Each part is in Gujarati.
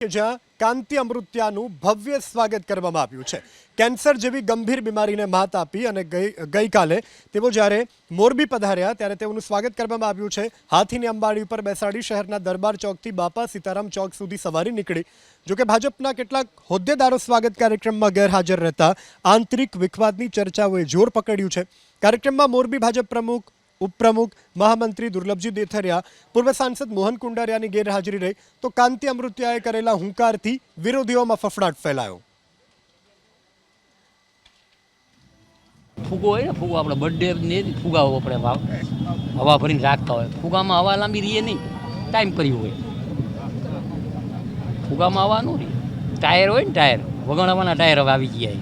કે જ્યાં કાંતિ અમૃત્યાનું ભવ્ય સ્વાગત કરવામાં આવ્યું છે। કેન્સર જેવી ગંભીર બીમારીને માત આપી અને ગઈકાલે તેઓ જ્યારે મોરબી પધાર્યા ત્યારે તેઓનું સ્વાગત કરવામાં આવ્યું છે। હાથીની અંબાડી ઉપર બેસાડી શહેરના દરબાર ચોકથી બાપા સીતારામ ચોક સુધી સવારી નીકળી। જોકે ભાજપના કેટલાક હોદ્દેદારો સ્વાગત કાર્યક્રમમાં ગેરહાજર રહેતા આંતરિક વિખવાદની ચર્ચાઓએ જોર પકડ્યું છે। કાર્યક્રમમાં મોરબી ભાજપ પ્રમુખ, ઉપપ્રમુખ, महामंत्री दुर्लभजी देथरिया, पूर्व सांसद मोहन कुंडारियानी गैरहाजरी रही तो कांति अमृत्याए करेला हुंकारथी विरोधीओमां फफड़ाट फैलायो। फूगो है फूगो अपने बर्थडे ने फूगा अपने हवा भरी राखता हो। फूगा में हवा लांबी रही नहीं, टाइम पर हो। फूगा में हवा न रही, टायर हो टायर वगणवाना टायर हवा आई गया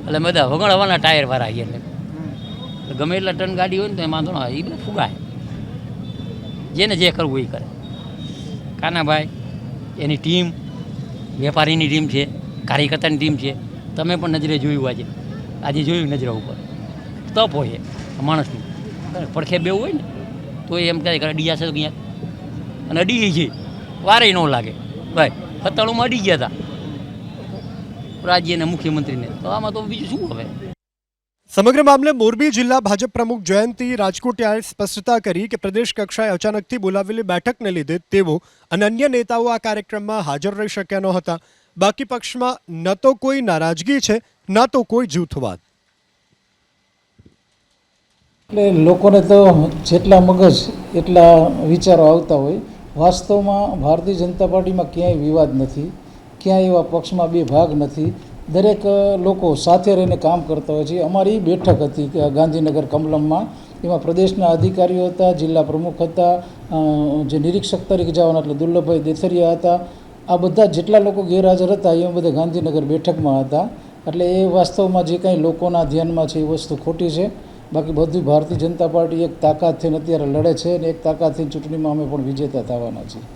એટલે બધા વગણવાના ટાયર વાળા એટલે ગમે એટલા ટન ગાડી હોય ને તો એ વાંધો ના એ બધા ફૂગાય, જેને જે કરવું એ કરે। કાનાભાઈ એની ટીમ, વેપારીની ટીમ છે, કાર્યકર્તાની ટીમ છે। તમે પણ નજરે જોયું, આજે જોયું નજરા ઉપર તપ હોય માણસનું, પડખે બેવું હોય ને તો એમ કહે કે અડી જશે તો ક્યાંક, અને અડી છે વારે ન લાગે। ભાઈ 97માં અડી ગયા હતા રાજ્યના મુખ્યમંત્રીને, તો આમાં તો બીજું શું હવે। समग्र मामले मोरबी जिला भाजप प्रमुख जयंती राजकोटियाए स्पष्टता करी कि प्रदेश कक्षाए अचानकथी बोलावेली बैठकने लीधे तेओ अने अन्य नेताओ आ कार्यक्रममां हाजर रही शक्या नहोता। बाकी पक्षमां न तो कोई नाराजगी छे न तो कोई जूथवाद। એટલે લોકોને તો જેટલા મગજ એટલા વિચારો આવતા હોય। વાસ્તવમાં ભારતીય જનતા પાર્ટીમાં ક્યાંય વિવાદ નથી, ક્યાંય એવા પક્ષમાં બે ભાગ નથી। દરેક લોકો સાથે રહીને કામ કરતા હોય છે। અમારી બેઠક હતી ગાંધીનગર કમલમમાં, એમાં પ્રદેશના અધિકારીઓ હતા, જિલ્લા પ્રમુખ હતા, જે નિરીક્ષક તરીકે જવાના એટલે દુર્લભભાઈ દેથરિયા હતા। આ બધા જેટલા લોકો ગેરહાજર હતા એ બધા ગાંધીનગર બેઠકમાં હતા। એટલે એ વાસ્તવમાં જે કાંઈ લોકોના ધ્યાનમાં છે એ વસ્તુ ખોટી છે। બાકી બધી ભારતીય જનતા પાર્ટી એક તાકાતથી અત્યારે લડે છે અને એક તાકાતથી ચૂંટણીમાં અમે પણ વિજેતા થવાના છીએ।